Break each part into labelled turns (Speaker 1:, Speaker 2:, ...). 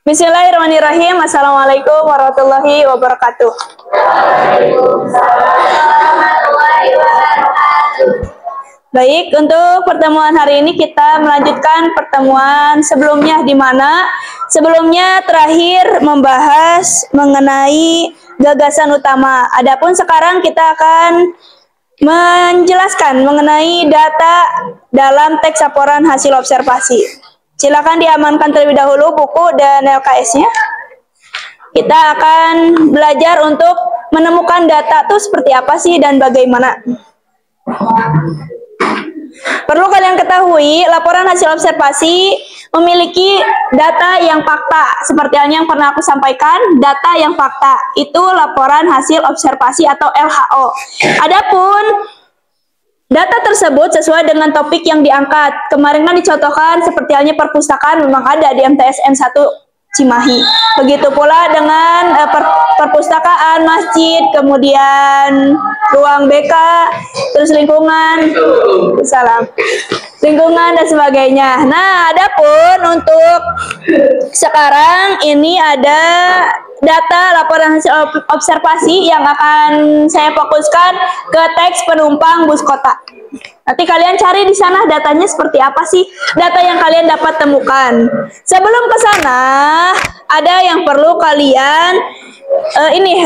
Speaker 1: Bismillahirrahmanirrahim. Assalamualaikum warahmatullahi wabarakatuh. Baik, untuk pertemuan hari ini kita melanjutkan pertemuan sebelumnya, di mana sebelumnya terakhir membahas mengenai gagasan utama. Adapun sekarang kita akan menjelaskan mengenai data dalam teks laporan hasil observasi. Silakan diamankan terlebih dahulu buku dan LKS-nya. Kita akan belajar untuk menemukan data itu seperti apa sih dan bagaimana. Perlu kalian ketahui, laporan hasil observasi memiliki data yang fakta. Seperti yang pernah aku sampaikan, data yang fakta itu laporan hasil observasi atau LHO. Adapun data tersebut sesuai dengan topik yang diangkat. Kemarin kan dicontohkan seperti halnya perpustakaan memang ada di MTSN 1 Cimahi. Begitu pula dengan perpustakaan, masjid, kemudian ruang BK, terus lingkungan, lingkungan dan sebagainya. Nah, adapun untuk sekarang ini ada data laporan hasil observasi yang akan saya fokuskan ke teks penumpang bus kota. Nanti kalian cari di sana datanya seperti apa sih, data yang kalian dapat temukan. Sebelum ke sana, ada yang perlu kalian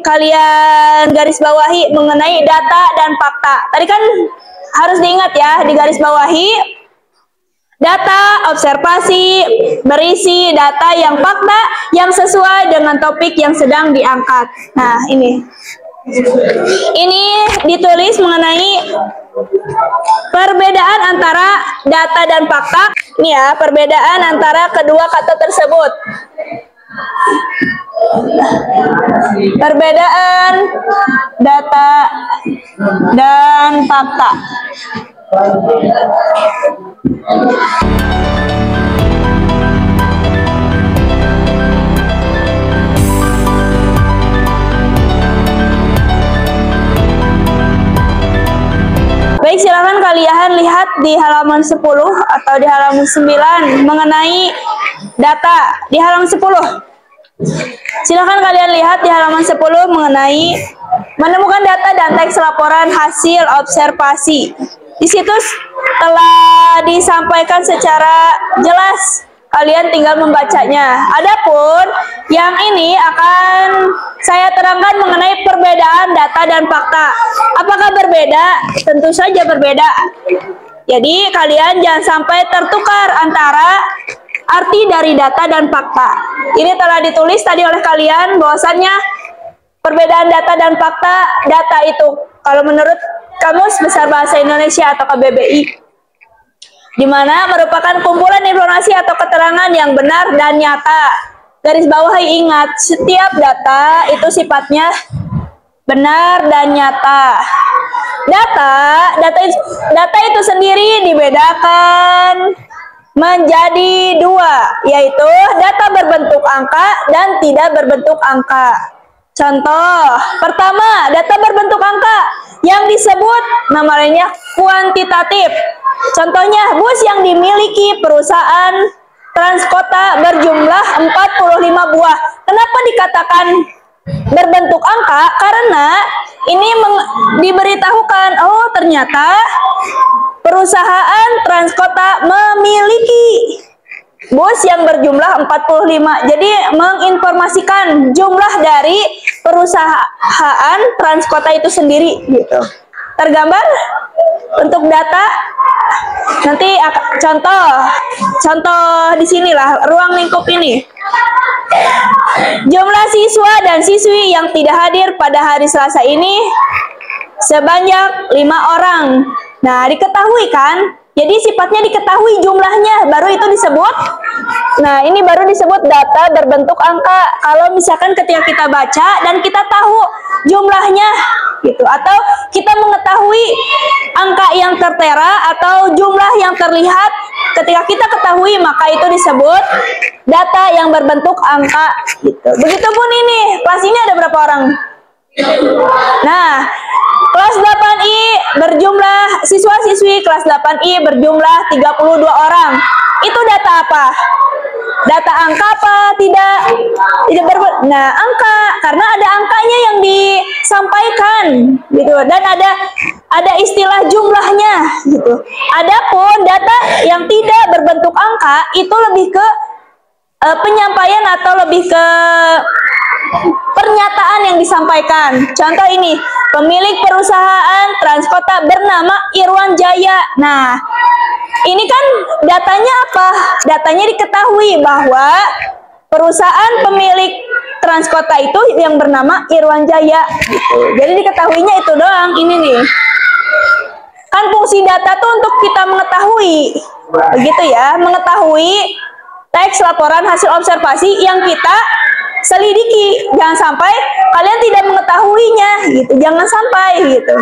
Speaker 1: kalian garis bawahi mengenai data dan fakta. Tadi kan harus diingat ya, di garis bawahi data observasi berisi data yang fakta yang sesuai dengan topik yang sedang diangkat. Nah, ini ditulis mengenai perbedaan antara data dan fakta. Ini ya, perbedaan antara kedua kata tersebut. Perbedaan data dan fakta. Baik, silakan kalian lihat di halaman 10 atau di halaman 9 mengenai data di halaman 10. Silakan kalian lihat di halaman 10 mengenai menemukan data dan teks laporan hasil observasi. Di situ telah disampaikan secara jelas. Kalian tinggal membacanya. Adapun yang ini akan saya terangkan mengenai perbedaan data dan fakta. Apakah berbeda? Tentu saja berbeda. Jadi kalian jangan sampai tertukar antara arti dari data dan fakta. Ini telah ditulis tadi oleh kalian bahwasannya perbedaan data dan fakta, data itu kalau menurut Kamus Besar Bahasa Indonesia atau KBBI, di mana merupakan kumpulan informasi atau keterangan yang benar dan nyata. Garis bawahi, ingat, setiap data itu sifatnya benar dan nyata. Data itu sendiri dibedakan menjadi dua, yaitu data berbentuk angka dan tidak berbentuk angka. Contoh pertama, data berbentuk angka yang disebut nama lainnya kuantitatif. Contohnya, bus yang dimiliki perusahaan Transkota berjumlah 45 buah. Kenapa dikatakan berbentuk angka? Karena ini diberitahukan, oh ternyata perusahaan Transkota memiliki bus yang berjumlah 45. Jadi menginformasikan jumlah dari perusahaan Transkota itu sendiri gitu. Tergambar untuk data. Nanti contoh di sinilah ruang lingkup ini. Jumlah siswa dan siswi yang tidak hadir pada hari Selasa ini sebanyak 5 orang. Nah, diketahui kan? Jadi sifatnya diketahui jumlahnya, baru itu disebut. Nah, ini baru disebut data berbentuk angka. Kalau misalkan ketika kita baca dan kita tahu jumlahnya gitu, atau kita mengetahui angka yang tertera atau jumlah yang terlihat, ketika kita ketahui maka itu disebut data yang berbentuk angka gitu. Begitupun ini, kelas ini ada berapa orang? Nah, kelas 8I berjumlah siswa-siswi kelas 8I berjumlah 32 orang. Itu data apa? data angka apa tidak nah angka, karena ada angkanya yang disampaikan gitu, dan ada istilah jumlahnya gitu. Adapun data yang tidak berbentuk angka itu lebih ke penyampaian atau lebih ke pernyataan yang disampaikan. Contoh ini, pemilik perusahaan Transkota bernama Irwan Jaya. Nah, ini kan datanya apa? Datanya diketahui bahwa perusahaan pemilik Transkota itu yang bernama Irwan Jaya. Gitu. Jadi diketahuinya itu doang. Ini nih. Kan fungsi data tuh untuk kita mengetahui. Begitu ya, mengetahui teks laporan hasil observasi yang kita selidiki. Jangan sampai kalian tidak mengetahuinya gitu. Jangan sampai gitu.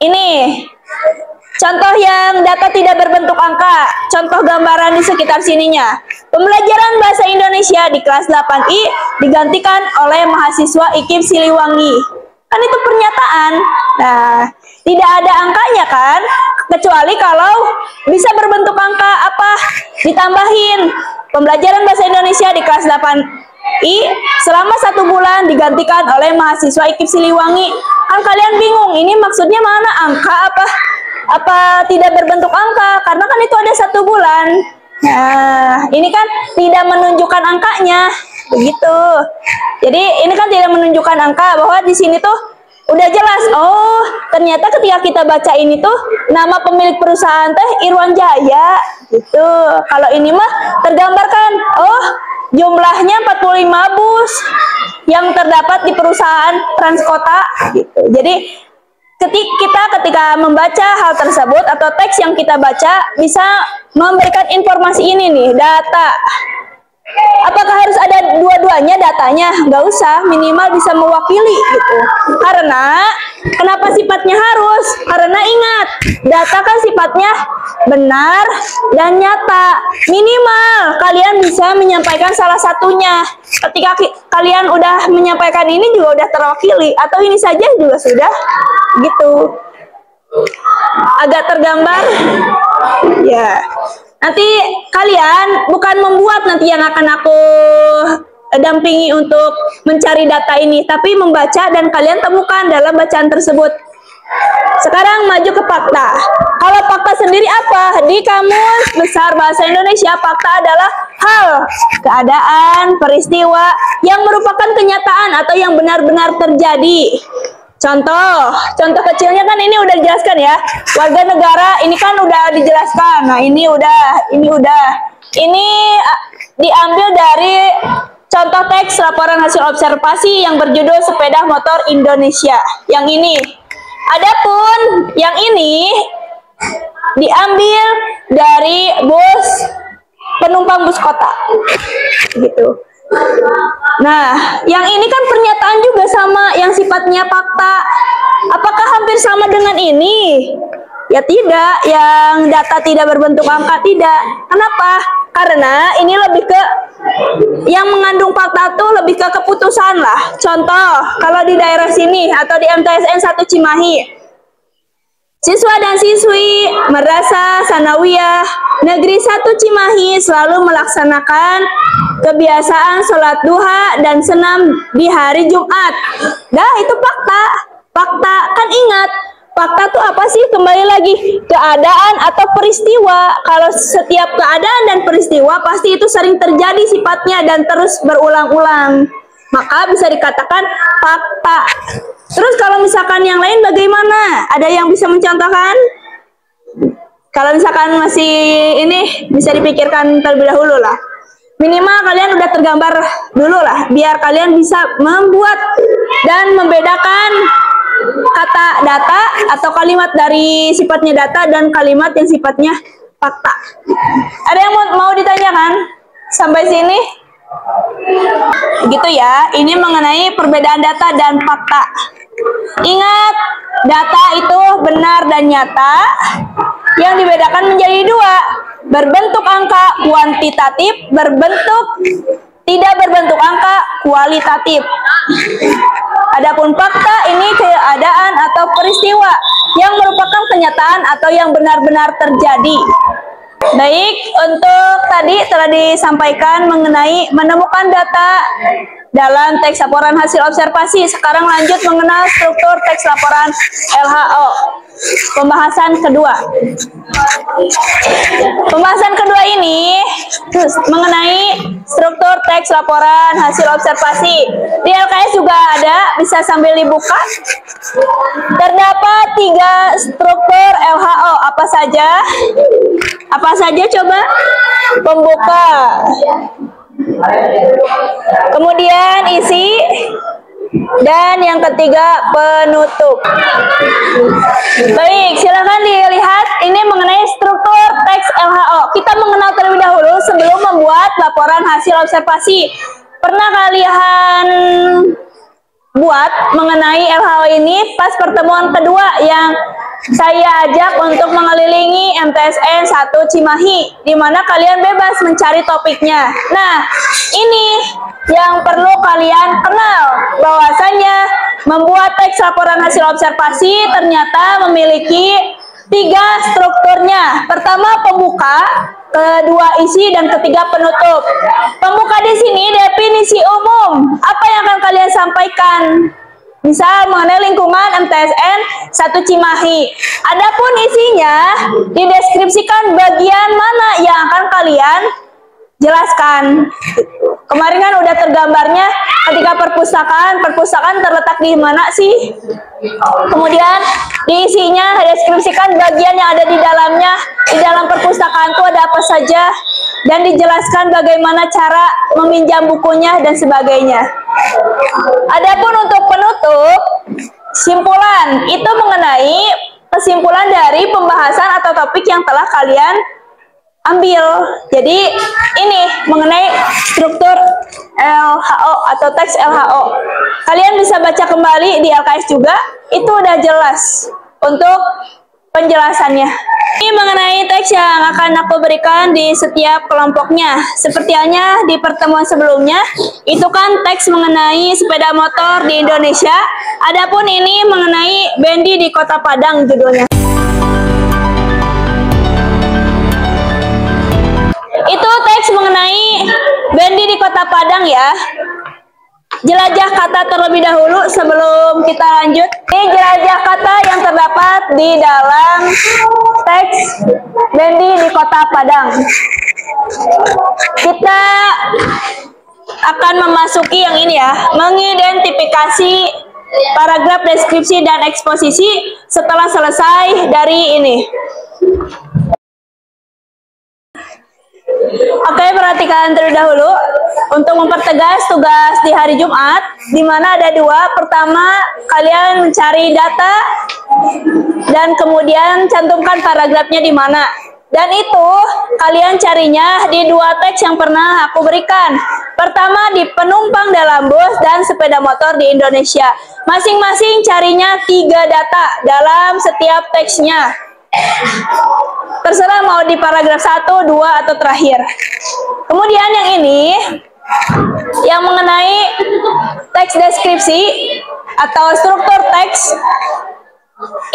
Speaker 1: Ini contoh yang data tidak berbentuk angka. Contoh gambaran di sekitar sininya. Pembelajaran bahasa Indonesia di kelas 8I digantikan oleh mahasiswa IKIP Siliwangi. Kan itu pernyataan. Nah, tidak ada angkanya kan? Kecuali kalau bisa berbentuk angka apa? Ditambahin. Pembelajaran bahasa Indonesia di kelas 8I selama 1 bulan digantikan oleh mahasiswa IKIP Siliwangi. Kan kalian bingung, ini maksudnya mana? Angka apa tidak berbentuk angka? Karena kan itu ada 1 bulan. Nah, ini kan tidak menunjukkan angkanya. Begitu. Jadi ini kan tidak menunjukkan angka, bahwa di sini tuh udah jelas. Oh, ternyata ketika kita baca ini tuh nama pemilik perusahaan teh Irwan Jaya gitu. Kalau ini mah tergambarkan, oh, jumlahnya 45 bus yang terdapat di perusahaan Transkota gitu. Jadi ketika membaca hal tersebut atau teks yang kita baca bisa memberikan informasi ini nih, data. Apakah harus ada dua-duanya datanya? Nggak usah, minimal bisa mewakili gitu. Karena, kenapa sifatnya harus? Karena ingat, data kan sifatnya benar dan nyata. Minimal kalian bisa menyampaikan salah satunya. Ketika kalian udah menyampaikan ini juga udah terwakili, atau ini saja juga sudah gitu. Agak tergambar ya. Nanti kalian bukan membuat nanti yang akan aku dampingi untuk mencari data ini, tapi membaca dan kalian temukan dalam bacaan tersebut. Sekarang maju ke fakta. Kalau fakta sendiri apa? Di Kamus Besar Bahasa Indonesia, fakta adalah hal, keadaan, peristiwa yang merupakan kenyataan atau yang benar-benar terjadi. Contoh kecilnya kan ini udah dijelaskan ya. Warga negara ini kan udah dijelaskan. Nah, ini udah. Ini diambil dari contoh teks laporan hasil observasi yang berjudul Sepeda Motor Indonesia. Yang ini. Adapun yang ini diambil dari bus penumpang bus kota. Gitu. Nah, yang ini kan pernyataan juga sama yang sifatnya fakta. Apakah hampir sama dengan ini? Ya tidak, yang data tidak berbentuk angka tidak. Kenapa? Karena ini lebih ke, yang mengandung fakta tuh lebih ke keputusan lah. Contoh, kalau di daerah sini atau di MTSN 1 Cimahi, siswa dan siswi Madrasah Sanawiyah Negeri 1 Cimahi selalu melaksanakan kebiasaan sholat duha dan senam di hari Jumat. Dah, itu fakta. Fakta, kan ingat, fakta tuh apa sih? Kembali lagi, keadaan atau peristiwa. Kalau setiap keadaan dan peristiwa pasti itu sering terjadi sifatnya dan terus berulang-ulang, maka bisa dikatakan fakta. Terus kalau misalkan yang lain bagaimana? Ada yang bisa mencontohkan? Kalau misalkan masih ini, bisa dipikirkan terlebih dahulu lah. Minimal kalian udah tergambar dulu lah, biar kalian bisa membuat dan membedakan kata data atau kalimat dari sifatnya data dan kalimat yang sifatnya fakta. Ada yang mau ditanyakan sampai sini? Gitu ya, ini mengenai perbedaan data dan fakta. Ingat, data itu benar dan nyata, yang dibedakan menjadi dua, berbentuk angka kuantitatif, tidak berbentuk angka kualitatif. Adapun fakta ini keadaan atau peristiwa yang merupakan kenyataan atau yang benar-benar terjadi. Baik, untuk tadi telah disampaikan mengenai menemukan data dalam teks laporan hasil observasi. Sekarang lanjut mengenal struktur teks laporan LHO. Pembahasan kedua. Pembahasan kedua ini mengenai struktur teks laporan hasil observasi. Di LKS juga ada, bisa sambil dibuka. Terdapat 3 struktur LHO. Apa saja? Apa saja coba? Pembuka. Kemudian isi. Dan yang ketiga penutup. Baik, silakan dilihat ini mengenai struktur teks LHO. Kita mengenal terlebih dahulu sebelum membuat laporan hasil observasi. Pernah kalian buat mengenai LHO ini pas pertemuan kedua yang saya ajak untuk mengelilingi MTSN 1 Cimahi, di mana kalian bebas mencari topiknya. Nah, ini yang perlu kalian kenal, bahwasanya membuat teks laporan hasil observasi ternyata memiliki 3 strukturnya. Pertama pembuka, kedua isi, dan ketiga penutup. Pembuka di sini definisi umum. Apa yang akan kalian sampaikan? Misal mengenai lingkungan MTSN 1 Cimahi. Adapun isinya dideskripsikan bagian mana yang akan kalian jelaskan. Kemarin kan udah tergambarnya ketika perpustakaan terletak di mana sih? Kemudian diisinya deskripsikan bagian yang ada di dalamnya. Di dalam perpustakaan itu ada apa saja, dan dijelaskan bagaimana cara meminjam bukunya dan sebagainya. Adapun untuk penutup, simpulan itu mengenai kesimpulan dari pembahasan atau topik yang telah kalian ambil. Jadi ini mengenai struktur LHO atau teks LHO. Kalian bisa baca kembali di LKS juga, itu udah jelas untuk penjelasannya. Ini mengenai teks yang akan aku berikan di setiap kelompoknya. Seperti halnya di pertemuan sebelumnya, itu kan teks mengenai sepeda motor di Indonesia. Adapun ini mengenai bendi di Kota Padang judulnya. Itu teks mengenai bendi di Kota Padang ya. Jelajah kata terlebih dahulu sebelum kita lanjut. Ini jelajah kata yang terdapat di dalam teks bendi di Kota Padang. Kita akan memasuki yang ini ya, mengidentifikasi paragraf deskripsi dan eksposisi setelah selesai dari ini. Oke, perhatikan terlebih dahulu untuk mempertegas tugas di hari Jumat, di mana ada 2. Pertama, kalian mencari data dan kemudian cantumkan paragrafnya di mana. Dan itu kalian carinya di 2 teks yang pernah aku berikan. Pertama di penumpang dalam bus dan sepeda motor di Indonesia. Masing-masing carinya 3 data dalam setiap teksnya. Terserah mau di paragraf 1, 2, atau terakhir. Kemudian yang ini, yang mengenai teks deskripsi atau struktur teks,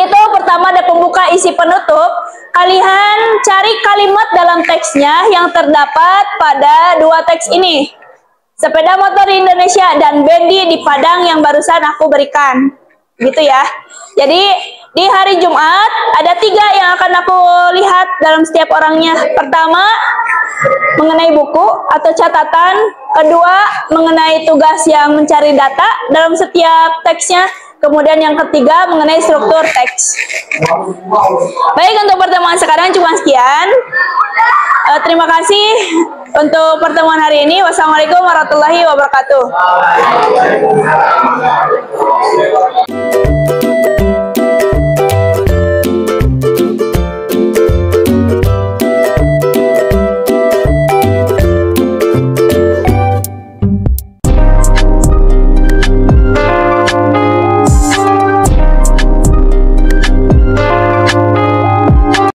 Speaker 1: itu pertama ada pembuka, isi, penutup. Kalian cari kalimat dalam teksnya yang terdapat pada 2 teks ini. Sepeda motor di Indonesia dan bendi di Padang yang barusan aku berikan. Gitu ya. Jadi di hari Jumat ada 3 yang akan aku lihat dalam setiap orangnya. Pertama, mengenai buku atau catatan. Kedua, mengenai tugas yang mencari data dalam setiap teksnya. Kemudian yang ketiga, mengenai struktur teks. Baik, untuk pertemuan sekarang cuma sekian. Terima kasih untuk pertemuan hari ini. Wassalamualaikum warahmatullahi wabarakatuh.